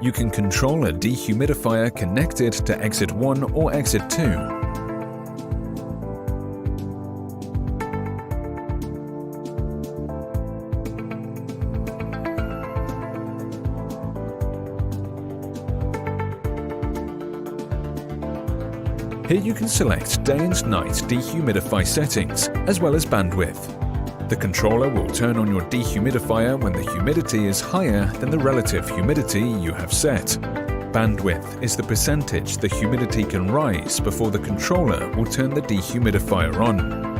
You can control a dehumidifier connected to exit 1 or exit 2. Here you can select day and night dehumidify settings, as well as bandwidth. The controller will turn on your dehumidifier when the humidity is higher than the relative humidity you have set. Bandwidth is the percentage the humidity can rise before the controller will turn the dehumidifier on.